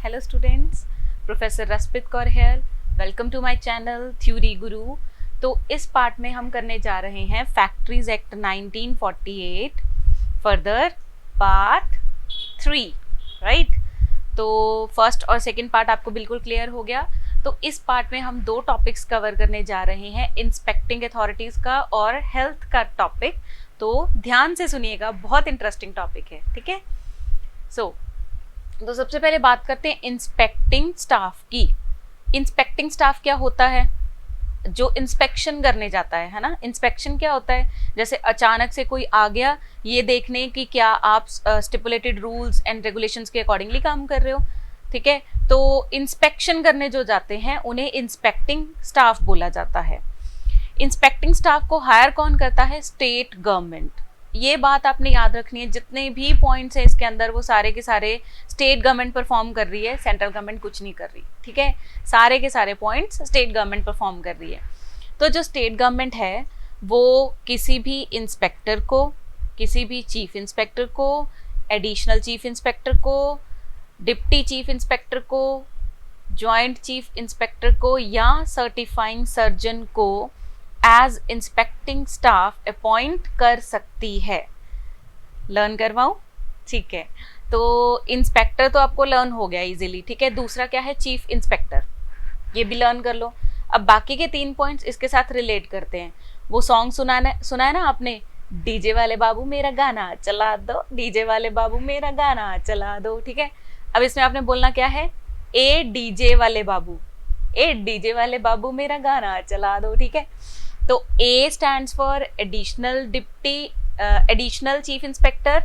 Hello students, professor Raspreet Kaur here. Welcome to my channel Theory Guru. तो इस part में हम करने जा रहे हैं factories act 1948 further part 3, right. तो फर्स्ट और सेकंड पार्ट आपको बिल्कुल क्लियर हो गया. तो इस पार्ट में हम दो टॉपिक्स कवर करने जा रहे हैं, इंस्पेक्टिंग अथॉरिटीज़ का और हेल्थ का टॉपिक. तो ध्यान से सुनिएगा, बहुत इंटरेस्टिंग टॉपिक है, ठीक है. तो सबसे पहले बात करते हैं इंस्पेक्टिंग स्टाफ की. इंस्पेक्टिंग स्टाफ क्या होता है? जो इंस्पेक्शन करने जाता है ना. इंस्पेक्शन क्या होता है? जैसे अचानक से कोई आ गया ये देखने कि क्या आप स्टिपुलेटेड रूल्स एंड रेगुलेशंस के अकॉर्डिंगली काम कर रहे हो, ठीक है. तो इंस्पेक्शन करने जो जाते हैं उन्हें इंस्पेक्टिंग स्टाफ बोला जाता है. इंस्पेक्टिंग स्टाफ को हायर कौन करता है? State government. ये बात आपने याद रखनी है. जितने भी पॉइंट्स हैं इसके अंदर वो सारे के सारे स्टेट गवर्नमेंट परफॉर्म कर रही है, सेंट्रल गवर्नमेंट कुछ नहीं कर रही, ठीक है. सारे के सारे पॉइंट्स स्टेट गवर्नमेंट परफॉर्म कर रही है. तो जो स्टेट गवर्नमेंट है वो किसी भी इंस्पेक्टर को, किसी भी चीफ इंस्पेक्टर को, एडिशनल चीफ इंस्पेक्टर को, डिप्टी चीफ इंस्पेक्टर को, जॉइंट चीफ इंस्पेक्टर को या सर्टिफाइंग सर्जन को एज इंस्पेक्टिंग स्टाफ अपॉइंट कर सकती है. लर्न करवाऊं? ठीक है. तो इंस्पेक्टर तो आपको लर्न हो गया इजीली, ठीक है. दूसरा क्या है? Chief inspector. ये भी लर्न कर लो. अब बाकी के 3 पॉइंट्स इसके साथ रिलेट करते हैं. वो सॉन्ग सुना है ना आपने, डीजे वाले बाबू मेरा गाना चला दो, डीजे वाले बाबू मेरा गाना चला दो, ठीक है. अब इसमें आपने बोलना क्या है? ए डीजे वाले बाबू, ए डीजे वाले बाबू मेरा गाना चला दो, ठीक है. तो A stands for additional deputy additional chief inspector,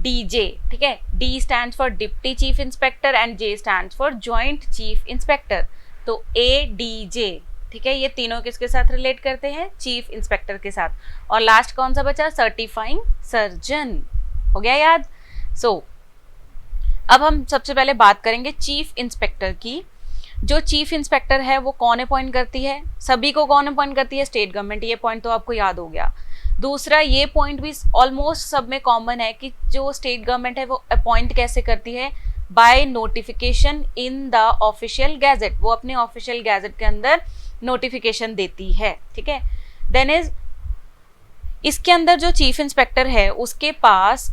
DJ, ठीक है. D stands for deputy chief inspector and J stands for joint chief inspector. तो ADJ, ठीक है. ये तीनों किसके साथ रिलेट करते हैं? चीफ इंस्पेक्टर के साथ. और लास्ट कौन सा बचा? Certifying surgeon. हो गया याद? अब हम सबसे पहले बात करेंगे चीफ इंस्पेक्टर की. जो चीफ इंस्पेक्टर है वो कौन अपॉइंट करती है? सभी को कौन अपॉइंट करती है? State government. ये पॉइंट तो आपको याद हो गया. दूसरा ये पॉइंट भी ऑलमोस्ट सब में कॉमन है कि जो स्टेट गवर्नमेंट है वो अपॉइंट कैसे करती है? By notification in the official gadget. वो अपने ऑफिशियल गैजेट के अंदर नोटिफिकेशन देती है, ठीक है. देन इज इसके अंदर जो चीफ इंस्पेक्टर है उसके पास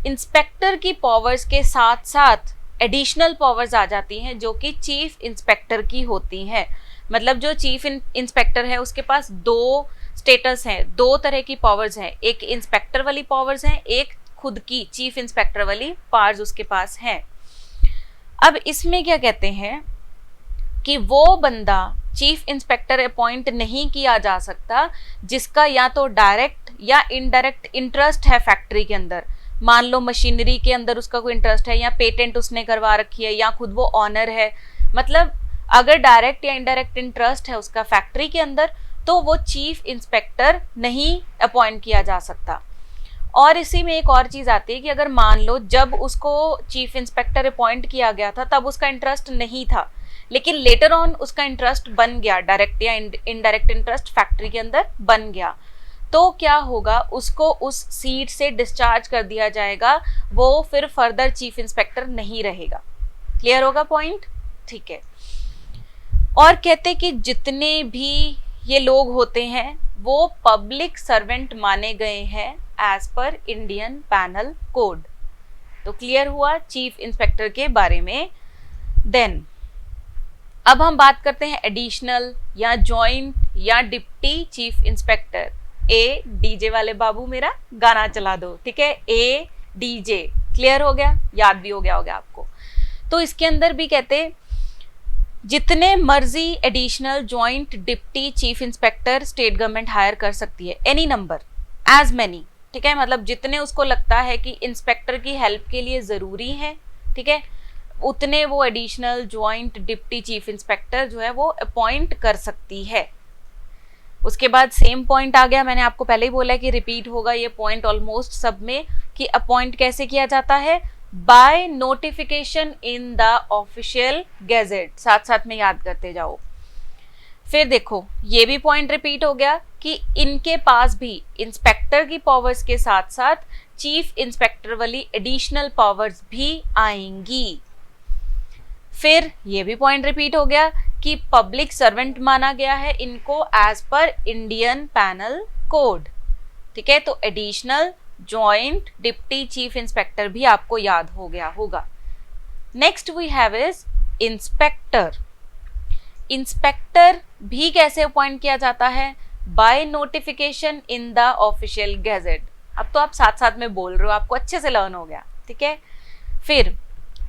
इंस्पेक्टर की पावर्स के साथ साथ एडिशनल पावर्स आ जाती हैं जो कि चीफ इंस्पेक्टर की होती हैं. मतलब जो चीफ इंस्पेक्टर है उसके पास 2 स्टेटस हैं, 2 तरह की पावर्स हैं. एक इंस्पेक्टर वाली पावर्स हैं, एक खुद की चीफ इंस्पेक्टर वाली पावर्स उसके पास हैं. अब इसमें क्या कहते हैं कि वो बंदा चीफ इंस्पेक्टर अपॉइंट नहीं किया जा सकता जिसका या तो डायरेक्ट या इनडायरेक्ट इंटरेस्ट है फैक्ट्री के अंदर. मान लो मशीनरी के अंदर उसका कोई इंटरेस्ट है या पेटेंट उसने करवा रखी है या खुद वो ऑनर है. मतलब अगर डायरेक्ट या इनडायरेक्ट इंटरेस्ट है उसका फैक्ट्री के अंदर तो वो चीफ इंस्पेक्टर नहीं अपॉइंट किया जा सकता. और इसी में एक और चीज़ आती है कि अगर मान लो जब उसको चीफ इंस्पेक्टर अपॉइंट किया गया था तब उसका इंटरेस्ट नहीं था, लेकिन लेटर ऑन उसका इंटरेस्ट बन गया, डायरेक्ट या इनडायरेक्ट इंटरेस्ट फैक्ट्री के अंदर बन गया, तो क्या होगा? उसको उस सीट से डिस्चार्ज कर दिया जाएगा. वो फिर फर्दर चीफ इंस्पेक्टर नहीं रहेगा. क्लियर होगा पॉइंट? ठीक है. और कहते कि जितने भी ये लोग होते हैं वो पब्लिक सर्वेंट माने गए हैं एज पर इंडियन पैनल कोड. तो क्लियर हुआ चीफ इंस्पेक्टर के बारे में. देन अब हम बात करते हैं एडिशनल या जॉइंट या डिप्टी चीफ इंस्पेक्टर. ए डीजे वाले बाबू मेरा गाना चला दो, ठीक है. ए डीजे क्लियर हो गया, याद भी हो गया आपको. तो इसके अंदर भी कहते जितने मर्जी additional joint deputy chief inspector state government hire कर सकती है, एनी नंबर, एज मैनी, ठीक है. मतलब जितने उसको लगता है कि इंस्पेक्टर की हेल्प के लिए ज़रूरी है, ठीक है, उतने वो additional joint deputy chief inspector जो है वो अपॉइंट कर सकती है. उसके बाद सेम पॉइंट आ गया, मैंने आपको पहले ही बोला कि रिपीट होगा ये पॉइंट ऑलमोस्ट सब में, कि अपॉइंट कैसे किया जाता है? By notification in the official gadget. साथ साथ में याद करते जाओ. फिर देखो ये भी पॉइंट रिपीट हो गया कि इनके पास भी इंस्पेक्टर की पावर्स के साथ साथ चीफ इंस्पेक्टर वाली एडिशनल पावर्स भी आएंगी। फिर ये भी पॉइंट रिपीट हो गया कि पब्लिक सर्वेंट माना गया है इनको एज पर इंडियन पैनल कोड, ठीक है। तो additional joint deputy chief inspector भी आपको याद हो गया होगा। Next we have is inspector. Inspector भी कैसे अपॉइंट किया जाता है? By notification in the official gazette. अब तो आप साथ साथ में बोल रहे हो, आपको अच्छे से लर्न हो गया, ठीक है। फिर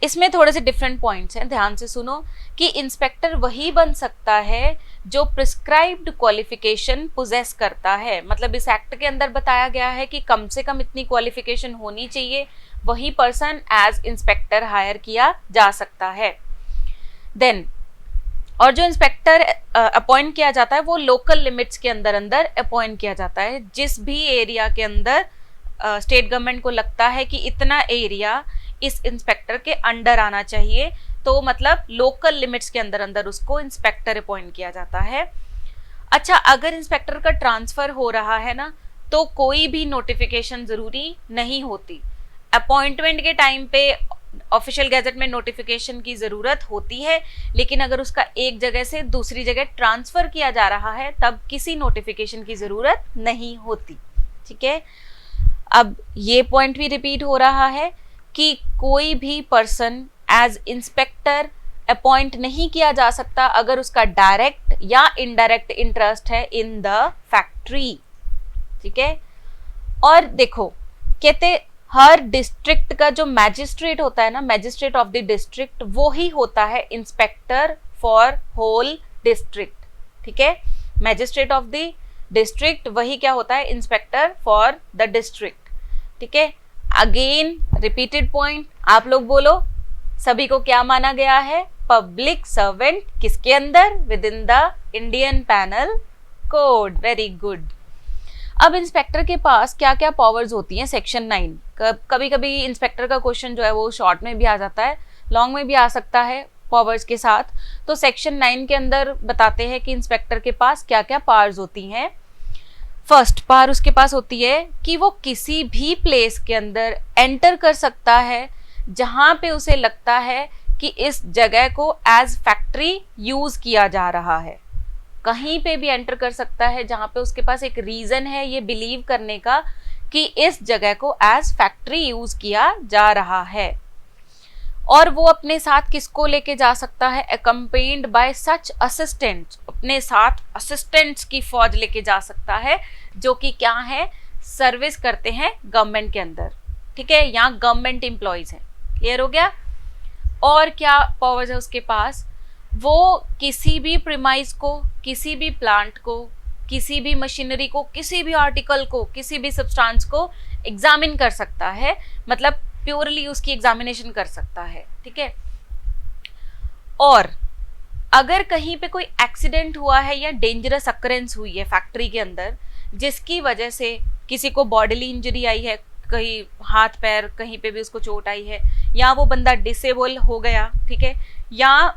इसमें थोड़े से डिफरेंट पॉइंट्स हैं, ध्यान से सुनो कि इंस्पेक्टर वही बन सकता है जो प्रिस्क्राइब्ड क्वालिफिकेशन पोजेस करता है। मतलब इस एक्ट के अंदर बताया गया है कि कम से कम इतनी क्वालिफिकेशन होनी चाहिए, वही पर्सन एज इंस्पेक्टर हायर किया जा सकता है। देन और जो इंस्पेक्टर अपॉइंट किया जाता है वो लोकल लिमिट्स के अंदर अंदर अपॉइंट किया जाता है। जिस भी एरिया के अंदर स्टेट गवर्नमेंट को लगता है कि इतना एरिया इस इंस्पेक्टर के अंडर आना चाहिए, तो मतलब लोकल लिमिट्स के अंदर अंदर उसको इंस्पेक्टर अपॉइंट किया जाता है। अच्छा, अगर इंस्पेक्टर का ट्रांसफर हो रहा है ना, तो कोई भी नोटिफिकेशन जरूरी नहीं होती। अपॉइंटमेंट के टाइम पे ऑफिशियल गैजेट में नोटिफिकेशन की जरूरत होती है, लेकिन अगर उसका एक जगह से दूसरी जगह ट्रांसफर किया जा रहा है तब किसी नोटिफिकेशन की जरूरत नहीं होती, ठीक है। अब ये पॉइंट भी रिपीट हो रहा है कि कोई भी पर्सन एज इंस्पेक्टर अपॉइंट नहीं किया जा सकता अगर उसका डायरेक्ट या इनडायरेक्ट इंटरेस्ट है इन द फैक्ट्री, ठीक है। और देखो, कहते हर डिस्ट्रिक्ट का जो मैजिस्ट्रेट होता है ना, मैजिस्ट्रेट ऑफ द डिस्ट्रिक्ट, वो ही होता है इंस्पेक्टर फॉर होल डिस्ट्रिक्ट, ठीक है। मैजिस्ट्रेट ऑफ द डिस्ट्रिक्ट वही क्या होता है? इंस्पेक्टर फॉर द डिस्ट्रिक्ट, ठीक है। अगेन रिपीटेड पॉइंट, आप लोग बोलो, सभी को क्या माना गया है? Public servant. किसके अंदर? With in the Indian Penal code. Very good. अब इंस्पेक्टर के पास क्या क्या पावर्स होती हैं? सेक्शन 9। कभी कभी इंस्पेक्टर का क्वेश्चन जो है वो शॉर्ट में भी आ जाता है, लॉन्ग में भी आ सकता है पावर्स के साथ। तो सेक्शन 9 के अंदर बताते हैं कि इंस्पेक्टर के पास क्या क्या पावर्स होती हैं। फर्स्ट पावर उसके पास होती है कि वो किसी भी प्लेस के अंदर एंटर कर सकता है जहां पे उसे लगता है कि इस जगह को एज फैक्ट्री यूज किया जा रहा है। कहीं पे भी एंटर कर सकता है जहां पे उसके पास एक रीजन है ये बिलीव करने का कि इस जगह को एज फैक्ट्री यूज किया जा रहा है। और वो अपने साथ किसको लेके जा सकता है? अकम्पेन्ड बाय सच असिस्टेंट्स। अपने साथ असिस्टेंट्स की फौज लेके जा सकता है जो कि क्या है? सर्विस करते हैं गवर्नमेंट के अंदर, ठीक है। यहाँ गवर्नमेंट एम्प्लॉयज हैं। क्लियर हो गया? और क्या पावर्स है उसके पास? वो किसी भी प्रीमाइस को, किसी भी प्लांट को, किसी भी मशीनरी को, किसी भी आर्टिकल को, किसी भी सब्सटेंस को एग्जामिन कर सकता है, मतलब प्योरली उसकी एग्जामिनेशन कर सकता है, ठीक है। और अगर कहीं पे कोई एक्सीडेंट हुआ है या डेंजरस अकरेंस हुई है फैक्ट्री के अंदर, जिसकी वजह से किसी को बॉडीली इंजरी आई है, कहीं हाथ पैर कहीं पे भी उसको चोट आई है, या वो बंदा डिसेबल हो गया, ठीक है, या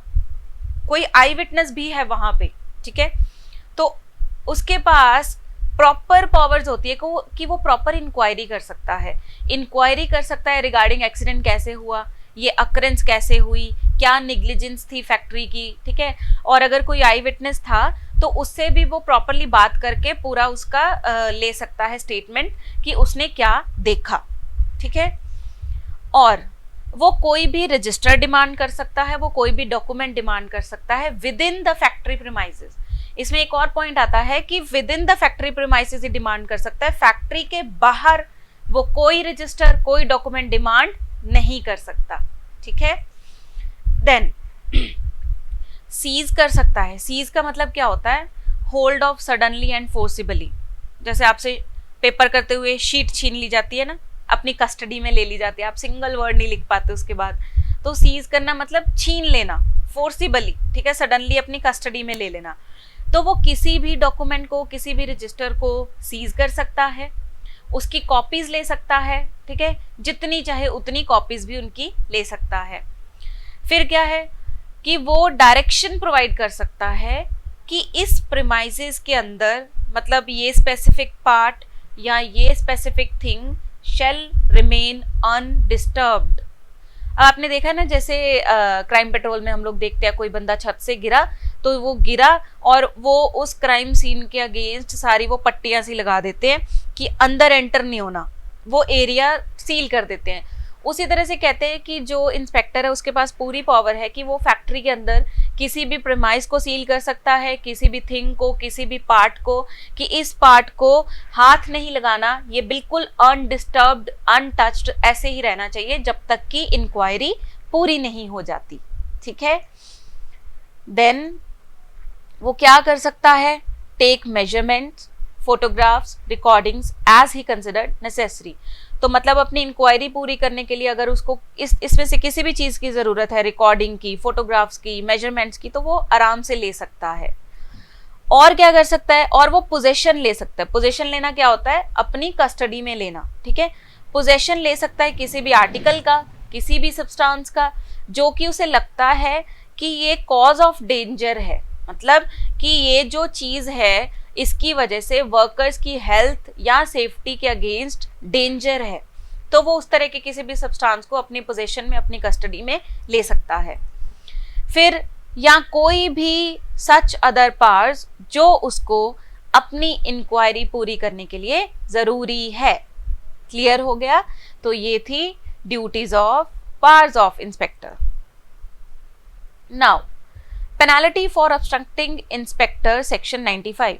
कोई आई विटनेस भी है वहां पे, ठीक है, तो उसके पास प्रॉपर पावर्स होती है कि वो प्रॉपर इंक्वायरी कर सकता है। इंक्वायरी कर सकता है रिगार्डिंग एक्सीडेंट कैसे हुआ, ये अकरेंस कैसे हुई, क्या निग्लिजेंस थी फैक्ट्री की, ठीक है। और अगर कोई आई विटनेस था तो उससे भी वो प्रॉपरली बात करके पूरा उसका ले सकता है स्टेटमेंट कि उसने क्या देखा, ठीक है। और वो कोई भी रजिस्टर डिमांड कर सकता है, वो कोई भी डॉक्यूमेंट डिमांड कर सकता है within the factory premises. इसमें एक और पॉइंट आता है कि with in the factory premises he demand कर सकता है, फैक्ट्री के बाहर वो कोई रजिस्टर, कोई डॉक्यूमेंट डिमांड नहीं कर सकता, ठीक है। देन सीज कर सकता है। सीज का मतलब क्या होता है? Hold of suddenly and forcibly. जैसे आपसे पेपर करते हुए शीट छीन ली जाती है ना, अपनी कस्टडी में ले ली जाती है, आप सिंगल वर्ड नहीं लिख पाते उसके बाद, तो सीज करना मतलब छीन लेना फोर्सिबली, ठीक है, सडनली अपनी कस्टडी में ले लेना। तो वो किसी भी डॉक्यूमेंट को, किसी भी रजिस्टर को सीज कर सकता है, उसकी कॉपीज ले सकता है, ठीक है, जितनी चाहे उतनी कॉपीज भी उनकी ले सकता है। फिर क्या है कि वो डायरेक्शन प्रोवाइड कर सकता है कि इस प्रीमाइसेस के अंदर, मतलब ये स्पेसिफिक पार्ट या ये specific thing shall remain undisturbed. अब आपने देखा ना, जैसे क्राइम पेट्रोल में हम लोग देखते हैं कोई बंदा छत से गिरा तो वो गिरा और वो उस क्राइम सीन के अगेंस्ट सारी वो पट्टियां सी लगा देते हैं कि अंदर एंटर नहीं होना, वो एरिया सील कर देते हैं। उसी तरह से कहते हैं कि जो इंस्पेक्टर है उसके पास पूरी पावर है कि वो फैक्ट्री के अंदर किसी भी प्रेमाइस को सील कर सकता है, किसी भी थिंग को, किसी भी पार्ट को, कि इस पार्ट को हाथ नहीं लगाना, ये बिल्कुल अनडिस्टर्ब्ड, अनटच्ड ऐसे ही रहना चाहिए जब तक कि इंक्वायरी पूरी नहीं हो जाती। ठीक है, देन वो क्या कर सकता है, take measurements, photographs, recordings as he considered necessary. तो मतलब अपनी इंक्वायरी पूरी करने के लिए अगर उसको इसमें से किसी भी चीज़ की ज़रूरत है, रिकॉर्डिंग की, फोटोग्राफ्स की, मेजरमेंट्स की, तो वो आराम से ले सकता है। और क्या कर सकता है, और वो पोजेशन ले सकता है। पोजेशन लेना क्या होता है, अपनी कस्टडी में लेना। ठीक है, पोजेशन ले सकता है किसी भी आर्टिकल का, किसी भी सब्सटेंस का जो कि उसे लगता है कि ये कॉज ऑफ डेंजर है, मतलब कि ये जो चीज़ है इसकी वजह से वर्कर्स की हेल्थ या सेफ्टी के अगेंस्ट डेंजर है, तो वो उस तरह के किसी भी सब्सटेंस को अपनी पोजीशन में, अपनी कस्टडी में ले सकता है। फिर या कोई भी सच अदर पार्ट्स जो उसको अपनी इंक्वायरी पूरी करने के लिए जरूरी है। क्लियर हो गया? तो ये थी duties of powers of inspector. Now penalty for obstructing inspector section 95।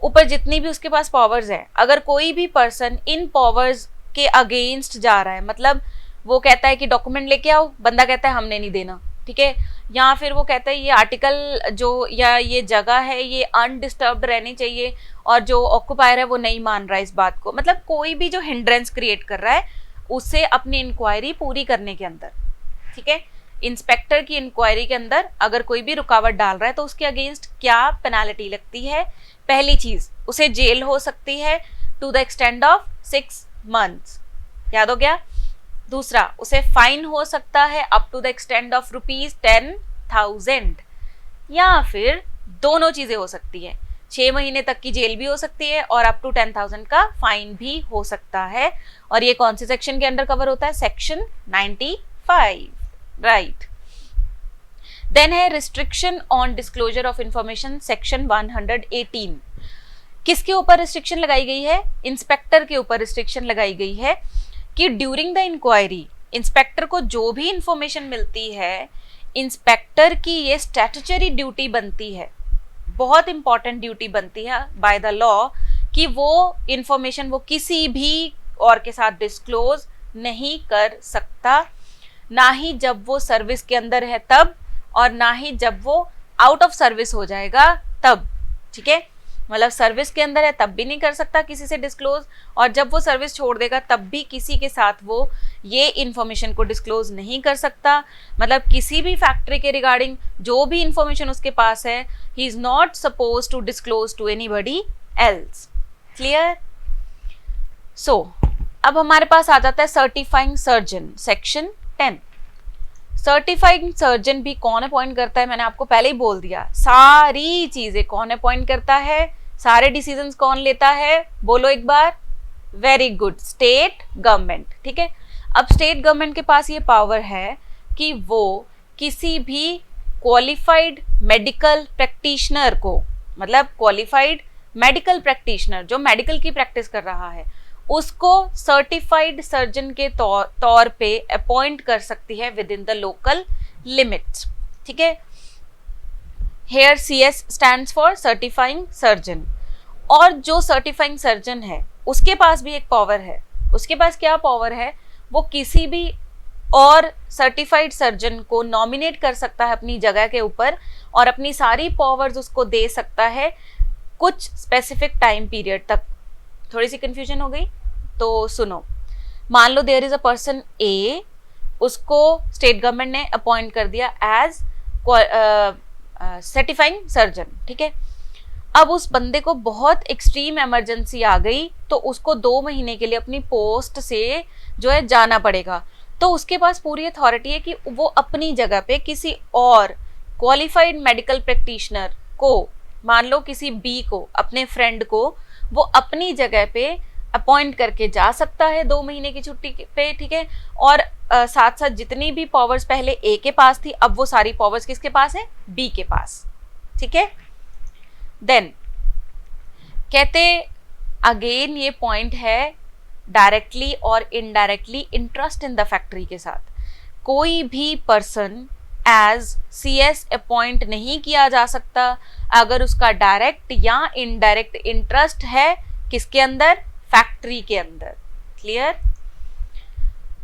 ऊपर जितनी भी उसके पास पावर्स हैं, अगर कोई भी पर्सन इन पावर्स के अगेंस्ट जा रहा है, मतलब वो कहता है कि डॉक्यूमेंट लेके आओ, बंदा कहता है हमने नहीं देना, ठीक है, या फिर वो कहता है ये आर्टिकल जो या ये जगह है ये अनडिस्टर्ब्ड रहनी चाहिए और जो ऑक्यूपायर है वो नहीं मान रहा है इस बात को, मतलब कोई भी जो हिंड्रेंस क्रिएट कर रहा है उसे अपनी इंक्वायरी पूरी करने के अंदर, ठीक है, इंस्पेक्टर की इंक्वायरी के अंदर अगर कोई भी रुकावट डाल रहा है तो उसके अगेंस्ट क्या पेनाल्टी लगती है। पहली चीज, उसे जेल हो सकती है to the extend of 6 months, याद हो गया। दूसरा, उसे फाइन हो सकता है up to the extend of ₹10,000, या फिर दोनों चीजें हो सकती है, 6 महीने तक की जेल भी हो सकती है और अप टू 10,000 का फाइन भी हो सकता है। और ये कौन से सेक्शन के अंडर कवर होता है? Section 95, right. देन है restriction on disclosure of information, section 118। किसके ऊपर रिस्ट्रिक्शन लगाई गई है? इंस्पेक्टर के ऊपर रिस्ट्रिक्शन लगाई गई है कि ड्यूरिंग द इंक्वायरी इंस्पेक्टर को जो भी इंफॉर्मेशन मिलती है, इंस्पेक्टर की ये स्टैट्यूटरी ड्यूटी बनती है, बहुत इंपॉर्टेंट ड्यूटी बनती है बाय द लॉ, कि वो इंफॉर्मेशन वो किसी भी और के साथ डिस्क्लोज नहीं कर सकता, ना ही जब वो सर्विस के अंदर है तब, और ना ही जब वो आउट ऑफ सर्विस हो जाएगा तब, ठीक है, मतलब सर्विस के अंदर है तब भी नहीं कर सकता किसी से डिस्क्लोज, और जब वो सर्विस छोड़ देगा तब भी किसी के साथ वो ये इंफॉर्मेशन को डिस्क्लोज नहीं कर सकता। मतलब किसी भी फैक्ट्री के रिगार्डिंग जो भी इंफॉर्मेशन उसके पास है, he is not suppose to disclose to anybody else. Clear? So अब हमारे पास आ जाता है certifying surgeon, section 10। Certifying surgeon भी कौन अपॉइंट करता है? मैंने आपको पहले ही बोल दिया, सारी चीजें कौन अपॉइंट करता है, सारे डिसीजंस कौन लेता है, बोलो एक बार। वेरी गुड, स्टेट गवर्नमेंट, ठीक है। अब स्टेट गवर्नमेंट के पास ये पावर है कि वो किसी भी क्वालिफाइड मेडिकल प्रैक्टिशनर को, मतलब क्वालिफाइड मेडिकल प्रैक्टिशनर जो मेडिकल की प्रैक्टिस कर रहा है, उसको सर्टिफाइड सर्जन के तौर पे अपॉइंट कर सकती है within the local limits, ठीक है। Here CS stands for certifying surgeon. और जो सर्टिफाइंग सर्जन है उसके पास भी एक पावर है। उसके पास क्या पावर है? वो किसी भी और सर्टिफाइड सर्जन को नॉमिनेट कर सकता है अपनी जगह के ऊपर, और अपनी सारी पावर्स उसको दे सकता है कुछ स्पेसिफिक टाइम पीरियड तक। थोड़ी सी कंफ्यूजन हो गई तो सुनो। मान लो देयर इज अ पर्सन ए, उसको स्टेट गवर्नमेंट ने अपॉइंट कर दिया एज सर्टिफाइंग सर्जन, ठीक है। अब उस बंदे को बहुत एक्सट्रीम इमरजेंसी आ गई तो उसको 2 महीने के लिए अपनी पोस्ट से जो है जाना पड़ेगा, तो उसके पास पूरी अथॉरिटी है कि वो अपनी जगह पे किसी और क्वालिफाइड मेडिकल प्रैक्टिशनर को, मान लो किसी बी को, अपने फ्रेंड को, वो अपनी जगह पे अपॉइंट करके जा सकता है 2 महीने की छुट्टी पे, ठीक है। और साथ साथ जितनी भी पावर्स पहले ए के पास थी, अब वो सारी पावर्स किसके पास है, बी के पास, ठीक है। देन कहते अगेन ये पॉइंट है डायरेक्टली और indirectly interest in the factory के साथ। कोई भी पर्सन एज CS अपॉइंट नहीं किया जा सकता अगर उसका डायरेक्ट या इनडायरेक्ट इंटरेस्ट है किसके अंदर, फैक्ट्री के अंदर। क्लियर।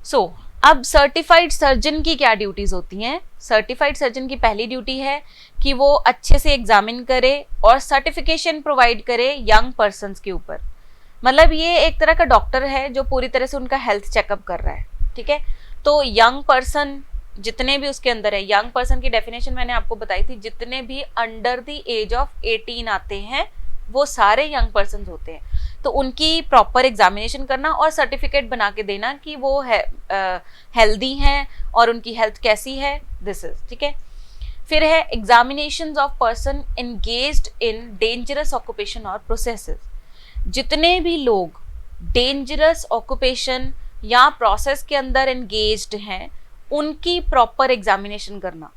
सो अब सर्टिफाइड सर्जन की क्या ड्यूटीज होती हैं। सर्टिफाइड सर्जन की पहली ड्यूटी है कि वो अच्छे से एग्जामिन करे और सर्टिफिकेशन प्रोवाइड करे यंग पर्सन्स के ऊपर। मतलब ये एक तरह का डॉक्टर है जो पूरी तरह से उनका हेल्थ चेकअप कर रहा है, ठीक है। तो यंग पर्सन जितने भी उसके अंदर है, यंग पर्सन की डेफिनेशन मैंने आपको बताई थी, जितने भी अंडर द एज ऑफ 18 आते हैं वो सारे यंग पर्सन होते हैं। तो उनकी प्रॉपर एग्जामिनेशन करना और सर्टिफिकेट बना के देना कि वो हेल्दी हैं और उनकी हेल्थ कैसी है, दिस इज, ठीक है। फिर है examinations of person engaged in dangerous occupation और प्रोसेसेस। जितने भी लोग डेंजरस ऑक्यूपेशन या प्रोसेस के अंदर एंगेज्ड हैं उनकी प्रॉपर एग्जामिनेशन करना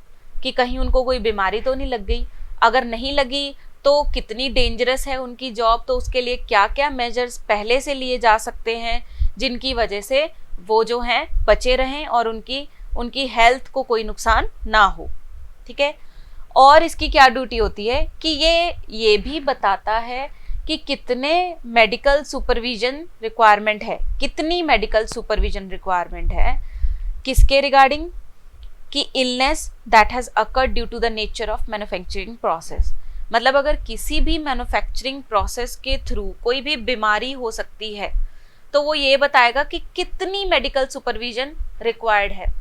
कि कहीं उनको कोई बीमारी तो नहीं लग गई, अगर नहीं लगी तो कितनी डेंजरस है उनकी जॉब, तो उसके लिए क्या क्या मेजर्स पहले से लिए जा सकते हैं जिनकी वजह से वो जो हैं बचे रहें और उनकी हेल्थ को कोई नुकसान ना हो, ठीक है। और इसकी क्या ड्यूटी होती है कि ये भी बताता है कि कितने मेडिकल सुपरविजन रिक्वायरमेंट है, कितनी मेडिकल सुपरविजन रिक्वायरमेंट है किसके रिगार्डिंग, कि illness that has occurred due to the nature of manufacturing process. मतलब अगर किसी भी मैन्युफैक्चरिंग प्रोसेस के थ्रू कोई भी बीमारी हो सकती है तो वो ये बताएगा कि कितनी मेडिकल सुपरविजन रिक्वायर्ड है।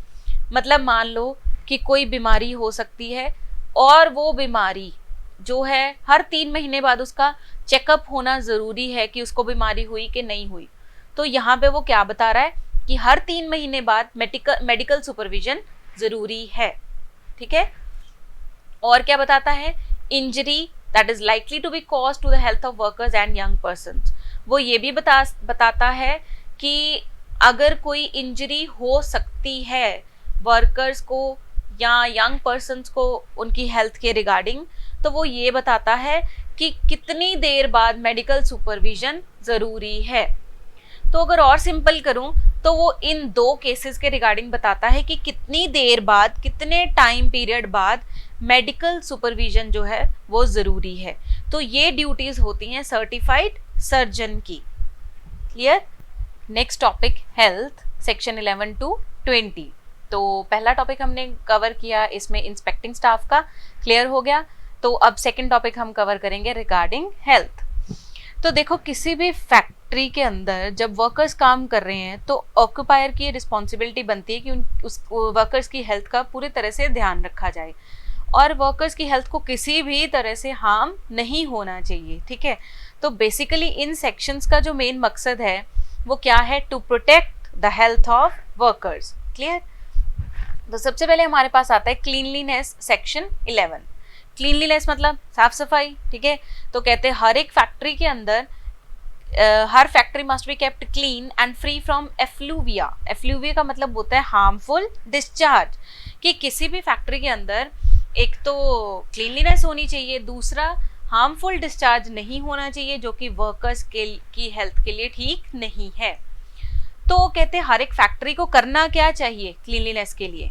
मतलब मान लो कि कोई बीमारी हो सकती है और वो बीमारी जो है हर 3 महीने बाद उसका चेकअप होना ज़रूरी है कि उसको बीमारी हुई कि नहीं हुई। तो यहाँ पे वो क्या बता रहा है कि हर 3 महीने बाद मेडिकल सुपरविजन ज़रूरी है, ठीक है। और क्या बताता है, injury that is likely to be cause to the health of workers and young persons. वो ये भी बताता है कि अगर कोई इंजरी हो सकती है वर्कर्स को या यंग पर्सन्स को उनकी हेल्थ के रिगार्डिंग, तो वो ये बताता है कि कितनी देर बाद मेडिकल सुपरविजन ज़रूरी है। तो अगर और सिंपल करूं तो वो इन 2 केसेस के रिगार्डिंग बताता है कि कितनी देर बाद, कितने टाइम पीरियड बाद मेडिकल सुपरविजन जो है वो ज़रूरी है। तो ये ड्यूटीज़ होती हैं सर्टिफाइड सर्जन की। Clear. Next topic health, section 11 to 20। तो पहला टॉपिक हमने कवर किया, इसमें इंस्पेक्टिंग स्टाफ का क्लियर हो गया। तो अब सेकंड टॉपिक हम कवर करेंगे रिगार्डिंग हेल्थ। तो देखो किसी भी फैक्ट्री के अंदर जब वर्कर्स काम कर रहे हैं तो ऑक्यूपायर की रिस्पॉन्सिबिलिटी बनती है कि उस वर्कर्स की हेल्थ का पूरी तरह से ध्यान रखा जाए और वर्कर्स की हेल्थ को किसी भी तरह से हार्म नहीं होना चाहिए, ठीक है। तो बेसिकली इन सेक्शंस का जो मेन मकसद है वो क्या है, to protect the health of workers. Clear. तो सबसे पहले हमारे पास आता है क्लीनलीनेस, सेक्शन 11। क्लीनलीनेस मतलब साफ सफाई, ठीक है। तो कहते हैं हर एक फैक्ट्री के अंदर हर factory must be kept clean and free from effluvia. Effluvia का मतलब होता है हार्मफुल डिस्चार्ज, कि किसी भी फैक्ट्री के अंदर एक तो क्लीनलीनेस होनी चाहिए, दूसरा हार्मफुल डिस्चार्ज नहीं होना चाहिए जो कि वर्कर्स की हेल्थ के लिए ठीक नहीं है। तो कहते हैं हर एक फैक्ट्री को करना क्या चाहिए क्लीनलीनेस के लिए।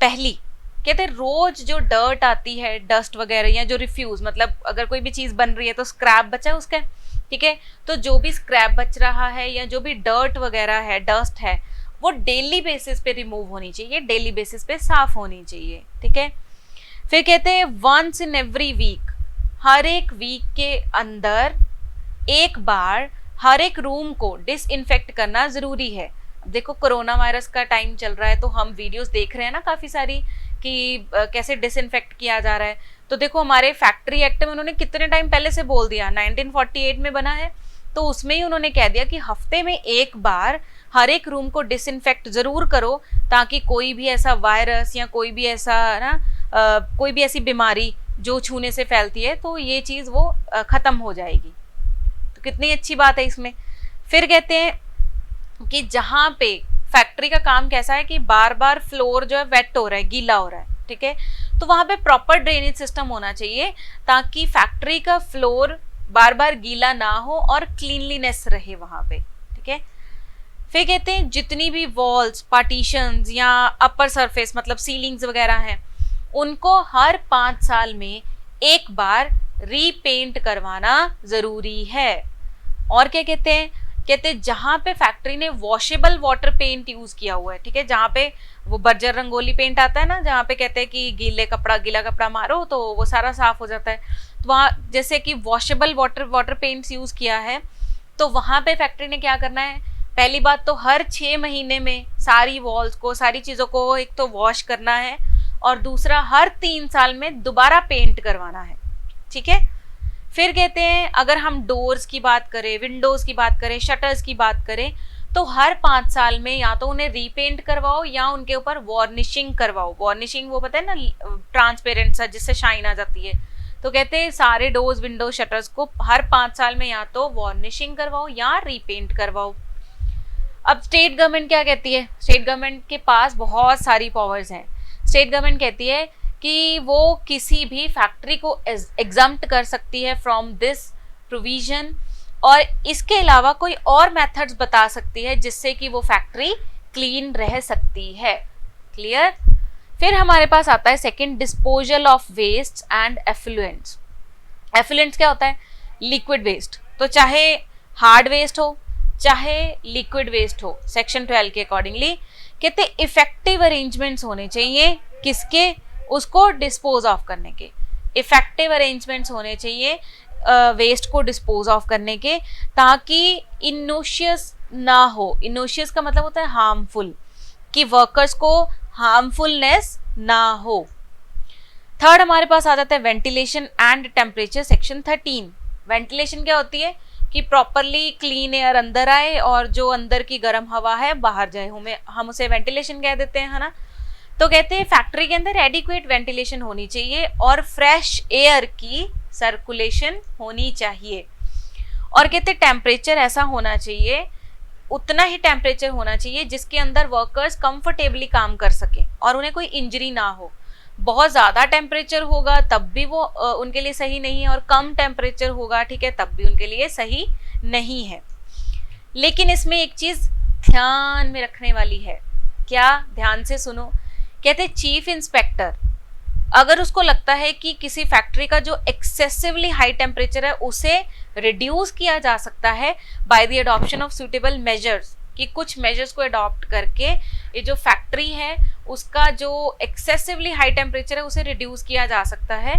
पहली कहते हैं रोज जो डर्ट आती है, डस्ट वगैरह या जो रिफ्यूज, मतलब अगर कोई भी चीज़ बन रही है तो स्क्रैप बचा है उसका, ठीक है। तो जो भी स्क्रैप बच रहा है या जो भी डर्ट वगैरह है, डस्ट है, वो डेली बेसिस पे रिमूव होनी चाहिए, डेली बेसिस पे साफ होनी चाहिए, ठीक है। फिर कहते हैं वंस इन एवरी वीक, हर एक वीक के अंदर एक बार हर एक रूम को डिसइंफेक्ट करना ज़रूरी है। देखो कोरोना वायरस का टाइम चल रहा है तो हम वीडियोस देख रहे हैं ना काफ़ी सारी कि कैसे डिसइंफेक्ट किया जा रहा है। तो देखो हमारे फैक्ट्री एक्ट में उन्होंने कितने टाइम पहले से बोल दिया, 1948 में बना है, तो उसमें ही उन्होंने कह दिया कि हफ्ते में एक बार हर एक रूम को डिसइंफेक्ट ज़रूर करो ताकि कोई भी ऐसा वायरस या कोई भी ऐसा कोई भी ऐसी बीमारी जो छूने से फैलती है तो ये चीज़ वो ख़त्म हो जाएगी। तो कितनी अच्छी बात है इसमें। फिर कहते हैं कि जहाँ पे फैक्ट्री का काम कैसा है कि बार बार फ्लोर जो है वेट हो रहा है, गीला हो रहा है, ठीक है, तो वहां पे प्रॉपर ड्रेनेज सिस्टम होना चाहिए ताकि फैक्ट्री का फ्लोर बार बार गीला ना हो और क्लीनलीनेस रहे वहां पे, ठीक है। फिर कहते हैं जितनी भी वॉल्स, पार्टीशंस या अपर सरफेस मतलब सीलिंग्स वगैरह हैं, उनको हर 5 साल में एक बार रीपेंट करवाना जरूरी है। और क्या कहते हैं, जहां पे फैक्ट्री ने वॉशेबल वाटर पेंट यूज किया हुआ है, ठीक है, जहां पे वो बर्जर रंगोली पेंट आता है ना, जहां पे कहते हैं कि गीला कपड़ा मारो तो वो सारा साफ हो जाता है, तो वहां जैसे कि वॉशेबल वाटर पेंट्स यूज किया है, तो वहां पे फैक्ट्री ने क्या करना है, पहली बात तो हर 6 महीने में सारी वॉल्स को, सारी चीजों को एक तो वॉश करना है, और दूसरा हर 3 साल में दोबारा पेंट करवाना है, ठीक है। फिर कहते हैं अगर हम डोर्स की बात करें, विंडोज की बात करें, शटर्स की बात करें, तो हर 5 साल में या तो उन्हें रीपेंट करवाओ या उनके ऊपर वार्निशिंग करवाओ। वार्निशिंग वो पता है ना, ट्रांसपेरेंट सा जिससे शाइन आ जाती है, तो कहते हैं सारे डोर्स, विंडो, शटर्स को हर 5 साल में या तो वार्निशिंग करवाओ या रीपेंट करवाओ। अब स्टेट गवर्नमेंट क्या कहती है, स्टेट गवर्नमेंट के पास बहुत सारी पावर्स हैं। स्टेट गवर्नमेंट कहती है कि वो किसी भी फैक्ट्री को एग्जम्प्ट कर सकती है फ्रॉम दिस प्रोविजन, और इसके अलावा कोई और मेथड्स बता सकती है जिससे कि वो फैक्ट्री क्लीन रह सकती है। क्लियर। फिर हमारे पास आता है second, disposal of waste and effluents. Effluents क्या होता है, लिक्विड वेस्ट, तो चाहे हार्ड वेस्ट हो चाहे लिक्विड वेस्ट हो, सेक्शन 12 के अकॉर्डिंगली कहते इफेक्टिव अरेंजमेंट्स होने चाहिए, किसके, उसको डिस्पोज ऑफ करने के। इफेक्टिव अरेंजमेंट्स होने चाहिए वेस्ट को डिस्पोज ऑफ करने के, ताकि इनोशियस ना हो। इनोशियस का मतलब होता है हार्मफुल, कि वर्कर्स को हार्मफुलनेस ना हो। थर्ड हमारे पास आ जाता है ventilation and temperature, section 13। Ventilation क्या होती है कि प्रॉपरली क्लीन एयर अंदर आए और जो अंदर की गर्म हवा है बाहर जाए, हम उसे वेंटिलेशन कह देते हैं, है ना। तो कहते हैं फैक्ट्री के अंदर एडिक्वेट वेंटिलेशन होनी चाहिए और फ्रेश एयर की सर्कुलेशन होनी चाहिए। और कहते हैं टेम्परेचर ऐसा होना चाहिए, उतना ही टेम्परेचर होना चाहिए जिसके अंदर वर्कर्स कंफर्टेबली काम कर सकें और उन्हें कोई इंजरी ना हो। बहुत ज़्यादा टेम्परेचर होगा तब भी वो उनके लिए सही नहीं है, और कम टेम्परेचर होगा, ठीक है, तब भी उनके लिए सही नहीं है। लेकिन इसमें एक चीज़ ध्यान में रखने वाली है, क्या, ध्यान से सुनो। कहते चीफ इंस्पेक्टर अगर उसको लगता है कि किसी फैक्ट्री का जो एक्सेसिवली हाई टेम्परेचर है उसे रिड्यूस किया जा सकता है by the adoption of suitable measures, कि कुछ मेजर्स को अडॉप्ट करके ये जो फैक्ट्री है उसका जो एक्सेसिवली हाई टेम्परेचर है उसे रिड्यूस किया जा सकता है,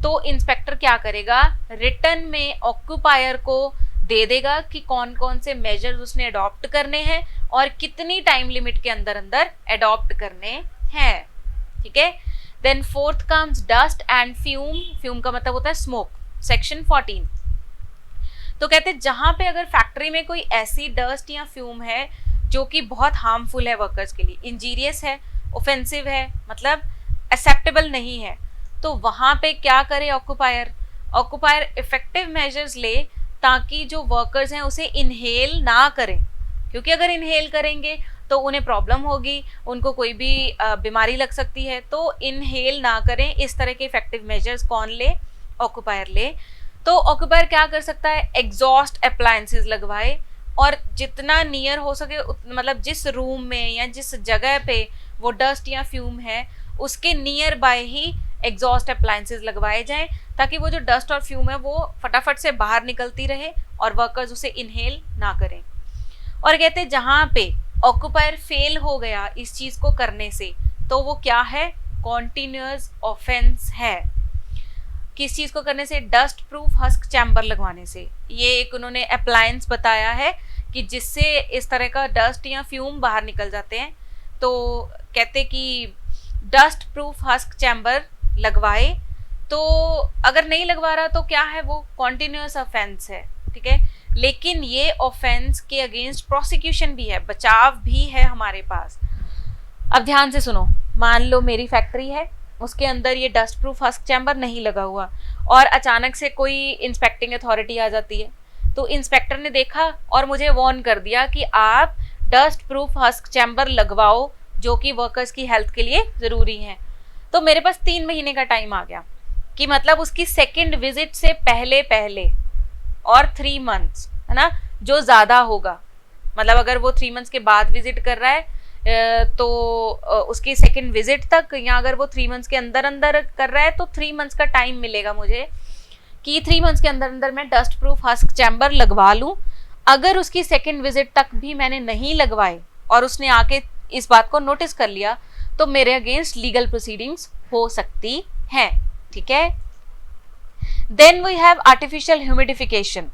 तो इंस्पेक्टर क्या करेगा, रिटर्न में ऑक्यूपायर को दे देगा कि कौन कौन से मेजर्स उसने अडॉप्ट करने हैं और कितनी टाइम लिमिट के अंदर अंदर अडॉप्ट करने हैं, ठीक है। Then fourth comes dust and fume. Fume का मतलब होता है स्मोक, सेक्शन 14। तो कहते हैं जहां पे अगर फैक्ट्री में कोई ऐसी डस्ट या फ्यूम है जो कि बहुत हार्मफुल है वर्कर्स के लिए, इंजीरियस है, ऑफेंसिव है, मतलब एक्सेप्टेबल नहीं है, तो वहां पे क्या करे ऑक्यूपायर, ऑक्यूपायर इफेक्टिव मेजर्स ले ताकि जो वर्कर्स हैं उसे इनहेल ना करें, क्योंकि अगर इनहेल करेंगे तो उन्हें प्रॉब्लम होगी, उनको कोई भी बीमारी लग सकती है, तो इनहेल ना करें। इस तरह के इफेक्टिव मेजर्स कौन ले, ऑक्यूपायर ले। तो ऑक्यूपायर क्या कर सकता है, एग्जॉस्ट अप्लायंसेस लगवाए, और जितना नियर हो सके मतलब जिस रूम में या जिस जगह पे वो डस्ट या फ्यूम है उसके near by he exhaust appliances लगवाए जाएं, ताकि वो जो डस्ट और फ्यूम है वो फटाफट से बाहर निकलती रहे और वर्कर्स उसे इनहेल ना करें। और कहते हैं जहाँ पे ऑक्यूपायर फेल हो गया इस चीज को करने से, तो वो क्या है, कॉन्टिन्यूअस ऑफेंस है। किस चीज को करने से, डस्ट प्रूफ हस्क चैम्बर लगवाने से। ये एक उन्होंने अप्लायंस बताया है कि जिससे इस तरह का डस्ट या फ्यूम बाहर निकल जाते हैं, तो कहते कि डस्ट प्रूफ हस्क चैम्बर लगवाए। तो अगर नहीं लगवा रहा तो क्या है, वो कॉन्टिन्यूअस ऑफेंस है, ठीक है। लेकिन ये ऑफेंस के अगेंस्ट प्रोसिक्यूशन भी है, बचाव भी है हमारे पास। अब ध्यान से सुनो, मान लो मेरी फैक्ट्री है, उसके अंदर ये डस्ट प्रूफ हस्क चैम्बर नहीं लगा हुआ और अचानक से कोई इंस्पेक्टिंग अथॉरिटी आ जाती है, तो इंस्पेक्टर ने देखा और मुझे वार्न कर दिया कि आप डस्ट प्रूफ हस्क चैम्बर लगवाओ, जो कि वर्कर्स की हेल्थ के लिए ज़रूरी है। तो मेरे पास 3 महीने का टाइम आ गया कि मतलब उसकी सेकेंड विजिट से पहले पहले, और 3 मंथ्स है ना, जो ज़्यादा होगा, मतलब अगर वो 3 मंथ्स के बाद विजिट कर रहा है तो उसकी सेकेंड विजिट तक, या अगर वो 3 मंथ्स के अंदर अंदर कर रहा है तो 3 मंथ्स का टाइम मिलेगा मुझे कि 3 मंथ्स के अंदर अंदर मैं डस्ट प्रूफ हस्क चैम्बर लगवा लूँ। अगर उसकी सेकेंड विजिट तक भी मैंने नहीं लगवाए और उसने आके इस बात को नोटिस कर लिया, तो मेरे अगेंस्ट लीगल प्रोसीडिंग्स हो सकती हैं। ठीक है। Then we have artificial humidification,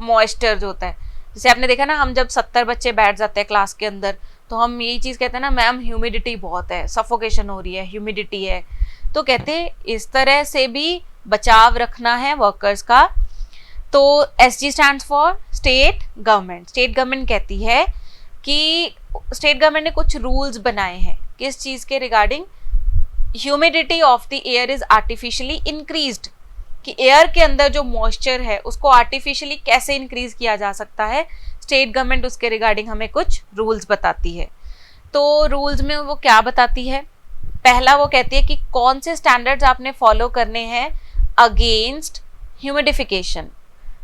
moisture जो होता है, जैसे आपने देखा ना, हम जब 70 बच्चे बैठ जाते हैं क्लास के अंदर तो हम यही चीज़ कहते हैं ना, मैम ह्यूमिडिटी बहुत है, सफोकेशन हो रही है, ह्यूमिडिटी है। तो कहते हैं इस तरह से भी बचाव रखना है वर्कर्स का। तो SG stands for state government. State government कहती है कि स्टेट गवर्नमेंट ने कुछ रूल्स बनाए हैं किस चीज़ के regarding, humidity of the air is artificially increased, कि एयर के अंदर जो मॉइस्चर है उसको आर्टिफिशियली कैसे इंक्रीज किया जा सकता है। स्टेट गवर्नमेंट उसके रिगार्डिंग हमें कुछ रूल्स बताती है। तो रूल्स में वो क्या बताती है, पहला वो कहती है कि कौन से स्टैंडर्ड्स आपने फॉलो करने हैं अगेंस्ट ह्यूमिडिफिकेशन।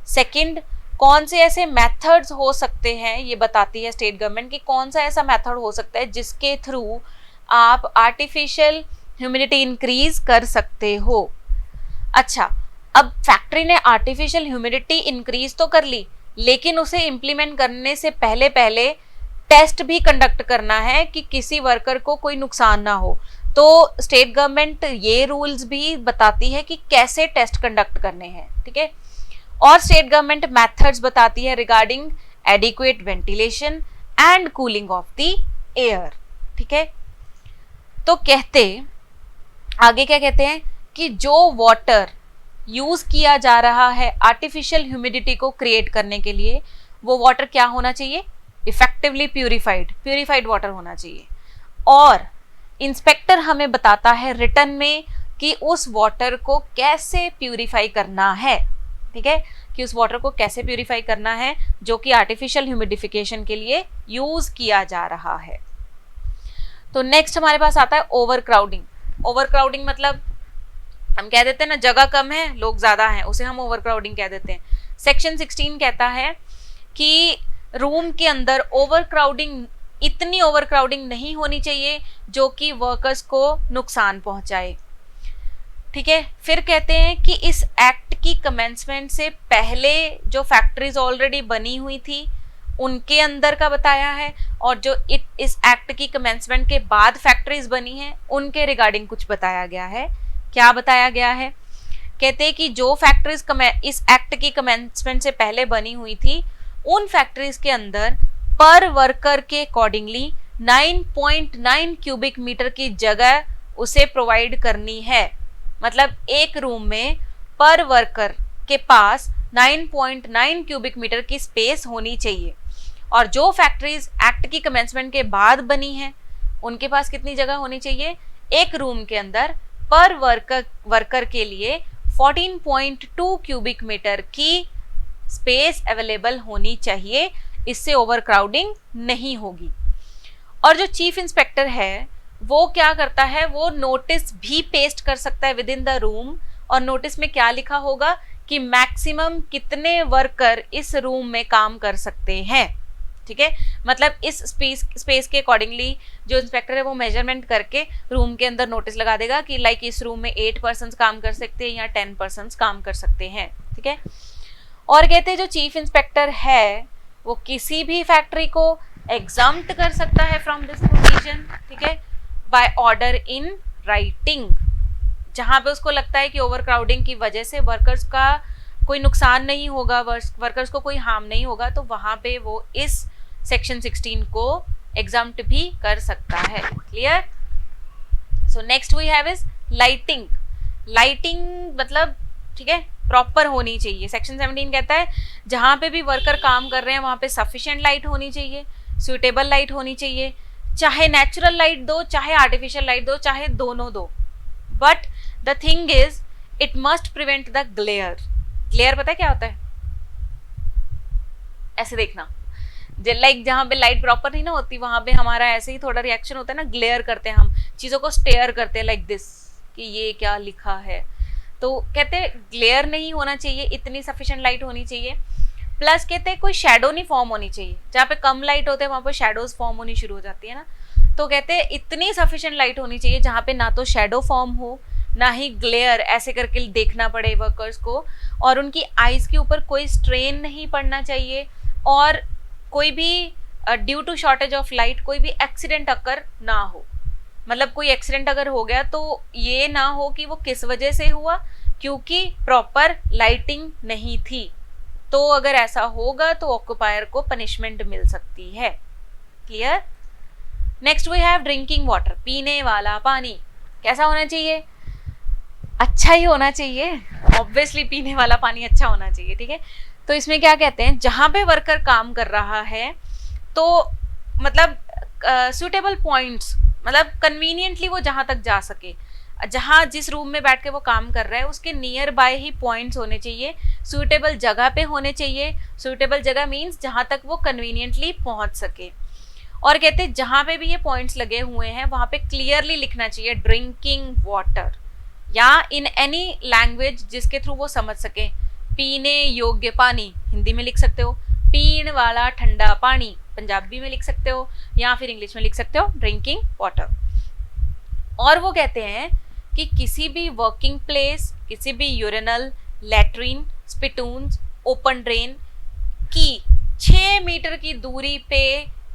सेकंड, कौन से ऐसे मेथड्स हो सकते हैं, ये बताती है स्टेट गवर्नमेंट कि कौन सा ऐसा मेथड हो सकता है जिसके थ्रू आप आर्टिफिशियल ह्यूमिडिटी इंक्रीज कर सकते हो। अच्छा, अब फैक्ट्री ने आर्टिफिशियल ह्यूमिडिटी इंक्रीज तो कर ली, लेकिन उसे इम्प्लीमेंट करने से पहले पहले टेस्ट भी कंडक्ट करना है कि किसी वर्कर को कोई नुकसान ना हो। तो स्टेट गवर्नमेंट ये रूल्स भी बताती है कि कैसे टेस्ट कंडक्ट करने हैं। ठीक है। और स्टेट गवर्नमेंट मेथड्स बताती है regarding adequate ventilation and cooling of the air. ठीक है। तो कहते आगे क्या कहते हैं कि जो वाटर यूज किया जा रहा है आर्टिफिशियल ह्यूमिडिटी को क्रिएट करने के लिए, वो वाटर क्या होना चाहिए, इफेक्टिवली प्यूरिफाइड वाटर होना चाहिए। और इंस्पेक्टर हमें बताता है रिटर्न में कि उस वाटर को कैसे प्यूरिफाई करना है। ठीक है, कि उस वाटर को कैसे प्यूरिफाई करना है जो कि आर्टिफिशियल ह्यूमिडिफिकेशन के लिए यूज किया जा रहा है। तो नेक्स्ट हमारे पास आता है ओवर क्राउडिंग। ओवर क्राउडिंग मतलब हम कह देते हैं ना, जगह कम है लोग ज्यादा हैं, उसे हम ओवर क्राउडिंग कह देते हैं। सेक्शन 16 कहता है कि रूम के अंदर ओवर क्राउडिंग, इतनी ओवर क्राउडिंग नहीं होनी चाहिए जो कि वर्कर्स को नुकसान पहुंचाए। ठीक है। फिर कहते हैं कि इस एक्ट की कमेंसमेंट से पहले जो फैक्ट्रीज ऑलरेडी बनी हुई थी उनके अंदर का बताया है, और जो इस एक्ट की कमेंसमेंट के बाद फैक्ट्रीज बनी हैं उनके रिगार्डिंग कुछ बताया गया है। क्या बताया गया है, कहते हैं कि जो फैक्ट्रीज इस एक्ट की कमेंसमेंट से पहले बनी हुई थी उन फैक्ट्रीज के अंदर पर वर्कर के अकॉर्डिंगली 9.9 क्यूबिक मीटर की जगह उसे प्रोवाइड करनी है। मतलब एक रूम में पर वर्कर के पास 9.9 क्यूबिक मीटर की स्पेस होनी चाहिए। और जो फैक्ट्रीज एक्ट की कमेंसमेंट के बाद बनी हैं उनके पास कितनी जगह होनी चाहिए, एक रूम के अंदर पर वर्कर के लिए 14.2 क्यूबिक मीटर की स्पेस अवेलेबल होनी चाहिए। इससे ओवर क्राउडिंग नहीं होगी। और जो चीफ इंस्पेक्टर है वो क्या करता है, वो नोटिस भी पेस्ट कर सकता है विद इन द रूम। और नोटिस में क्या लिखा होगा कि मैक्सिमम कितने वर्कर इस रूम में काम कर सकते हैं। ठीक है, मतलब इस स्पेस के अकॉर्डिंगली जो इंस्पेक्टर है वो मेजरमेंट करके रूम के अंदर नोटिस लगा देगा कि लाइक इस रूम में 8 पर्सन काम कर सकते हैं या 10 पर्सन काम कर सकते हैं। ठीक है। और कहते हैं जो चीफ इंस्पेक्टर है वो किसी भी फैक्ट्री को एग्जम्प्ट कर सकता है फ्रॉम दिस प्रोविजन। ठीक है, बाय ऑर्डर इन राइटिंग। जहां पे उसको लगता है कि ओवर क्राउडिंग की वजह से वर्कर्स का कोई नुकसान नहीं होगा, वर्कर्स को कोई हार्म नहीं होगा, तो वहां पे वो इस सेक्शन 16 को एग्जम्प्ट भी कर सकता है। Clear. So next we have is lighting. Lighting मतलब ठीक है प्रॉपर होनी चाहिए। सेक्शन 17 कहता है जहां पे भी वर्कर काम कर रहे हैं वहां पे सफिशिएंट लाइट होनी चाहिए, सुइटेबल लाइट होनी चाहिए, चाहे नेचुरल लाइट दो, चाहे आर्टिफिशियल लाइट दो, चाहे दोनों दो। But the thing is it must prevent the glare. Glare पता है क्या होता है? ऐसे देखना, लाइक जहाँ पे लाइट प्रॉपर नहीं ना होती वहां पे हमारा ऐसे ही थोड़ा रिएक्शन होता है ना, ग्लेयर करते हैं हम चीजों को, स्टेयर करते हैं लाइक दिस कि ये क्या लिखा है। तो कहते हैं ग्लेयर नहीं होना चाहिए, इतनी सफिशिएंट लाइट होनी चाहिए। प्लस कहते हैं कोई शेडो नहीं फॉर्म होनी चाहिए, जहाँ पे कम लाइट होते हैं वहां पर शेडोज फॉर्म होनी शुरू हो जाती है ना। तो कहते हैं इतनी सफिशिएंट लाइट होनी चाहिए जहाँ पे ना तो शेडो फॉर्म हो ना ही ग्लेयर ऐसे करके देखना पड़े वर्कर्स को, और उनकी आईज के ऊपर कोई स्ट्रेन नहीं पड़ना चाहिए, और कोई भी due to shortage of light कोई भी एक्सीडेंट अकर ना हो। मतलब कोई एक्सीडेंट अगर हो गया तो ये ना हो कि वो किस वजह से हुआ, क्योंकि प्रॉपर लाइटिंग नहीं थी। तो अगर ऐसा होगा तो ऑक्यूपायर को पनिशमेंट मिल सकती है। Clear? Next we have drinking water, पीने वाला पानी। कैसा होना चाहिए? अच्छा ही होना चाहिए, ऑब्वियसली पीने वाला पानी अच्छा होना चाहिए। ठीक है, तो इसमें क्या कहते हैं, जहां पे वर्कर काम कर रहा है तो मतलब सुटेबल पॉइंट्स, मतलब कन्वीनियंटली वो जहां तक जा सके, जहां जिस रूम में बैठ के वो काम कर रहा है उसके नियर बाय ही पॉइंट्स होने चाहिए, सूटेबल जगह पे होने चाहिए। सूटेबल जगह मीन्स जहां तक वो कन्वीनियंटली पहुंच सके। और कहते हैं जहां पे भी ये पॉइंट्स लगे हुए हैं वहां पे क्लियरली लिखना चाहिए ड्रिंकिंग वाटर, या इन एनी लैंग्वेज जिसके थ्रू वो समझ सके। पीने योग्य पानी हिंदी में लिख सकते हो, पीने वाला ठंडा पानी पंजाबी में लिख सकते हो, या फिर इंग्लिश में लिख सकते हो ड्रिंकिंग वाटर। और वो कहते हैं कि किसी भी वर्किंग प्लेस, किसी भी यूरिनल, लैट्रिन, स्पिटून्स, ओपन ड्रेन की 6 मीटर की दूरी पे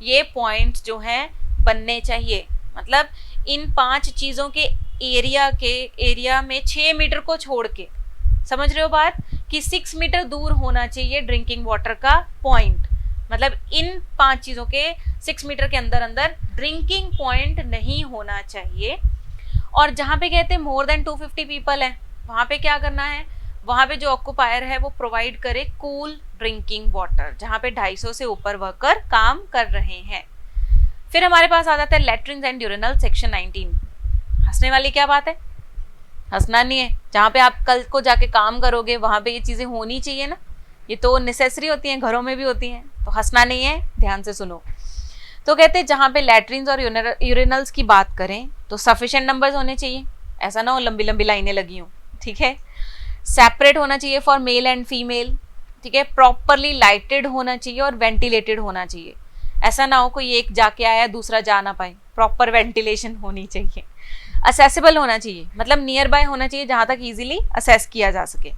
ये पॉइंट्स जो हैं बनने चाहिए। मतलब इन 5 चीज़ों के एरिया में 6 मीटर को छोड़ के, समझ रहे हो बात, कि 6 मीटर दूर होना चाहिए ड्रिंकिंग वाटर का पॉइंट। मतलब इन 5 चीज़ों के 6 मीटर के अंदर अंदर ड्रिंकिंग पॉइंट नहीं होना चाहिए। और जहाँ पे कहते हैं मोर देन 250 पीपल है, वहाँ पे क्या करना है, वहाँ पे जो ऑक्यूपायर है वो प्रोवाइड करे कूल ड्रिंकिंग वाटर, जहाँ पे 250 से ऊपर वर्कर काम कर रहे हैं। फिर हमारे पास आ जाता है लेट्रिन एंड यूरिनल सेक्शन 19। हंसने वाली क्या बात है? हंसना नहीं है, जहाँ पे आप कल को जाके काम करोगे वहाँ पे ये चीज़ें होनी चाहिए ना, ये तो नेसेसरी होती हैं, घरों में भी होती हैं, तो हंसना नहीं है, ध्यान से सुनो। तो कहते हैं जहाँ पे लैट्रिन्स और यूरिनल्स की बात करें तो सफिशिएंट नंबर्स होने चाहिए, ऐसा ना हो लंबी लंबी लाइनें लगी हों। ठीक है, सेपरेट होना चाहिए फॉर मेल एंड फीमेल। ठीक है, प्रॉपरली लाइटेड होना चाहिए और वेंटिलेटेड होना चाहिए, ऐसा ना हो कोई एक जाके आया दूसरा जा ना पाए, प्रॉपर वेंटिलेशन होनी चाहिए। असेसिबल होना चाहिए, मतलब नियर बाय होना चाहिए जहाँ तक इजीली असेस किया जा सके।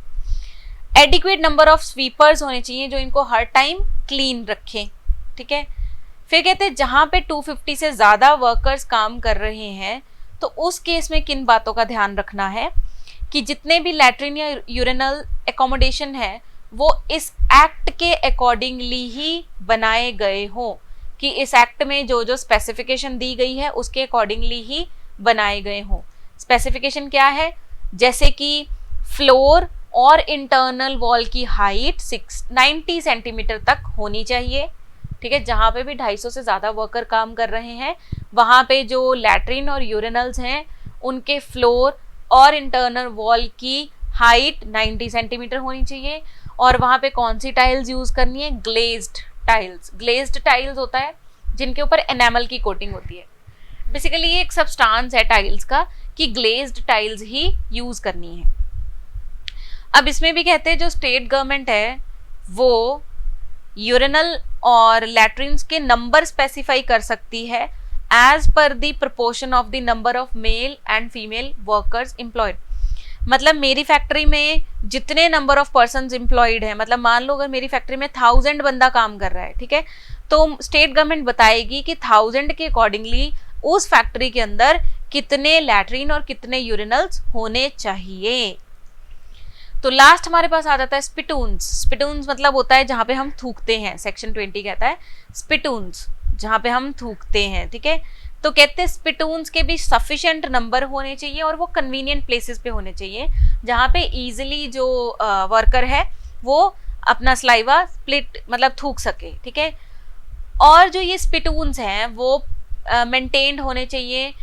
एडिक्वेट नंबर ऑफ स्वीपर्स होने चाहिए जो इनको हर टाइम क्लीन रखें। ठीक है, फिर कहते हैं जहाँ पे 250 से ज़्यादा वर्कर्स काम कर रहे हैं तो उस केस में किन बातों का ध्यान रखना है कि जितने भी लैट्रिन या यूरिनल एकोमोडेशन है वो इस एक्ट के अकॉर्डिंगली ही बनाए गए हों, कि इस एक्ट में जो जो स्पेसिफिकेशन दी गई है उसके अकॉर्डिंगली ही बनाए गए हों। स्पेसिफिकेशन क्या है? जैसे कि फ्लोर और इंटरनल वॉल की हाइट 90 सेंटीमीटर तक होनी चाहिए। ठीक है, जहाँ पे भी 250 से ज़्यादा वर्कर काम कर रहे हैं वहाँ पे जो लैट्रिन और यूरिनल्स हैं उनके फ्लोर और इंटरनल वॉल की हाइट 90 सेंटीमीटर होनी चाहिए। और वहाँ पे कौन सी टाइल्स यूज़ करनी है? Glazed tiles. ग्लेज्ड टाइल्स होता है जिनके ऊपर एनामल की कोटिंग होती है। बेसिकली ये एक सब्सटेंस है टाइल्स का कि ग्लेज्ड टाइल्स ही यूज़ करनी है। अब इसमें भी कहते हैं जो स्टेट गवर्नमेंट है वो यूरिनल और लैट्रिन्स के नंबर स्पेसिफाई कर सकती है as per the proportion of the number of male and female workers employed. मतलब मेरी फैक्ट्री में जितने नंबर ऑफ पर्सन्स एम्प्लॉयड है, मतलब मान लो अगर मेरी फैक्ट्री में 1000 बंदा काम कर रहा है, ठीक है, तो स्टेट गवर्नमेंट बताएगी कि 1000 के अकॉर्डिंगली उस फैक्ट्री के अंदर कितने लैट्रिन और कितने यूरिनल्स होने चाहिए। तो लास्ट हमारे पास आ जाता है स्पिटून्स। स्पिटून्स मतलब होता है जहाँ पे हम थूकते हैं, सेक्शन 20 कहता है स्पिटून्स जहाँ पे हम थूकते हैं। ठीक है, तो कहते हैं स्पिटून्स के भी सफिशिएंट नंबर होने चाहिए और वो कन्वीनियंट प्लेसेस पे होने चाहिए जहाँ पे इजीली जो वर्कर है वो अपना स्लाइवा स्प्लिट मतलब थूक सके। ठीक है, और जो ये स्पिटून्स हैं वो मेंटेन्ड होने चाहिए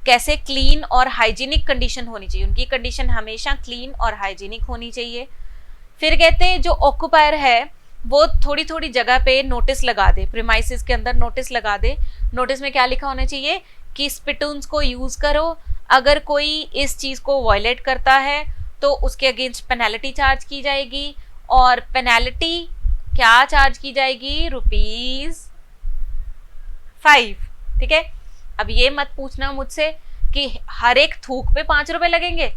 कैसे? क्लीन और हाइजीनिक कंडीशन होनी चाहिए, उनकी कंडीशन हमेशा क्लीन और हाइजीनिक होनी चाहिए। फिर कहते हैं जो ऑक्यूपायर है वो थोड़ी थोड़ी जगह पे नोटिस लगा दे, प्रीमाइसेस के अंदर नोटिस लगा दे। नोटिस में क्या लिखा होना चाहिए कि स्पिटून्स को यूज करो, अगर कोई इस चीज को वायलेट करता है तो उसके अगेंस्ट पेनल्टी चार्ज की जाएगी, और पेनल्टी क्या चार्ज की जाएगी, ₹5। ठीक है, अब ये मत पूछना मुझसे कि हर एक थूक पे 5 रुपए लगेंगे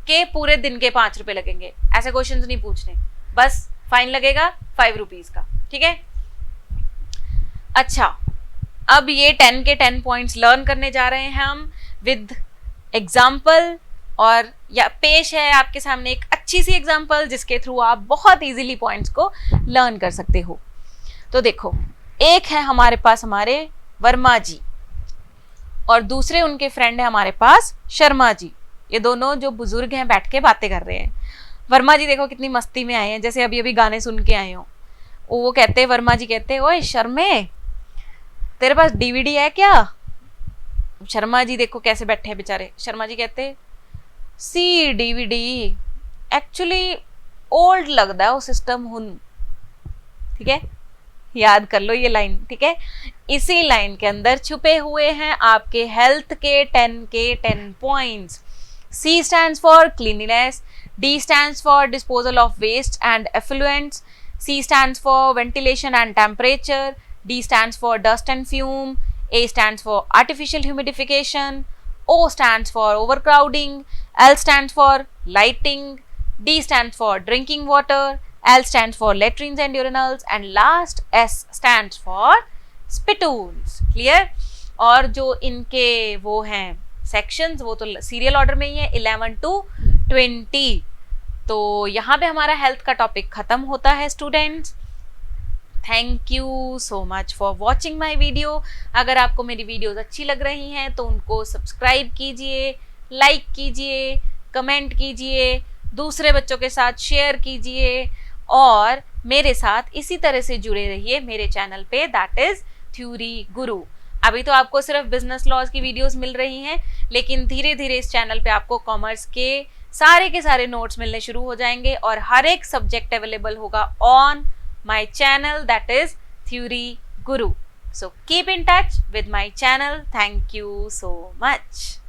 के पूरे दिन के 5 रुपए लगेंगे, ऐसे क्वेश्चंस नहीं पूछने, बस फाइन लगेगा ₹5 का। ठीक है, अच्छा अब ये 10 के 10 पॉइंट्स लर्न करने जा रहे हैं हम विद एग्जाम्पल, और या पेश है आपके सामने एक अच्छी सी एग्जाम्पल जिसके थ्रू आप बहुत इजीली पॉइंट्स को लर्न कर सकते हो। तो देखो, एक है हमारे पास हमारे वर्मा जी, और दूसरे उनके फ्रेंड है हमारे पास शर्मा जी। ये दोनों जो बुजुर्ग हैं बैठ के बातें कर रहे हैं। वर्मा जी देखो कितनी मस्ती में आए हैं, जैसे अभी अभी गाने सुन के आए हो। वो कहते हैं, वर्मा जी कहते हैं, ओए शर्मे तेरे पास डीवीडी है क्या? शर्मा जी देखो कैसे बैठे हैं बेचारे। शर्मा जी कहते हैं, सी डीवीडी एक्चुअली ओल्ड लगता है वो सिस्टम हुन। ठीक है, याद कर लो ये लाइन। ठीक है, इसी लाइन के अंदर छुपे हुए हैं आपके हेल्थ के 10 के 10 points. C stands for cleanliness, D stands for disposal of waste and effluents, C stands for ventilation and temperature, D stands for dust and fume, A stands for artificial humidification, O stands for overcrowding, L stands for lighting, D stands for drinking water, L stands for latrines and urinals, and last S stands for spittoons. Clear? और जो इनके वो हैं sections, वो तो serial order में ही है 11 to 20। तो यहाँ पे हमारा हेल्थ का टॉपिक खत्म होता है students. Thank you so much for watching my video. अगर आपको मेरी वीडियोस अच्छी लग रही हैं तो उनको सब्सक्राइब कीजिए, लाइक कीजिए, कमेंट कीजिए, दूसरे बच्चों के साथ शेयर कीजिए, और मेरे साथ इसी तरह से जुड़े रहिए मेरे चैनल पे, दैट इज थ्योरी गुरु। अभी तो आपको सिर्फ बिजनेस लॉज की वीडियोस मिल रही हैं, लेकिन धीरे धीरे इस चैनल पे आपको कॉमर्स के सारे नोट्स मिलने शुरू हो जाएंगे, और हर एक सब्जेक्ट अवेलेबल होगा on my channel, that is theory guru. So keep in touch with my channel. Thank you so much.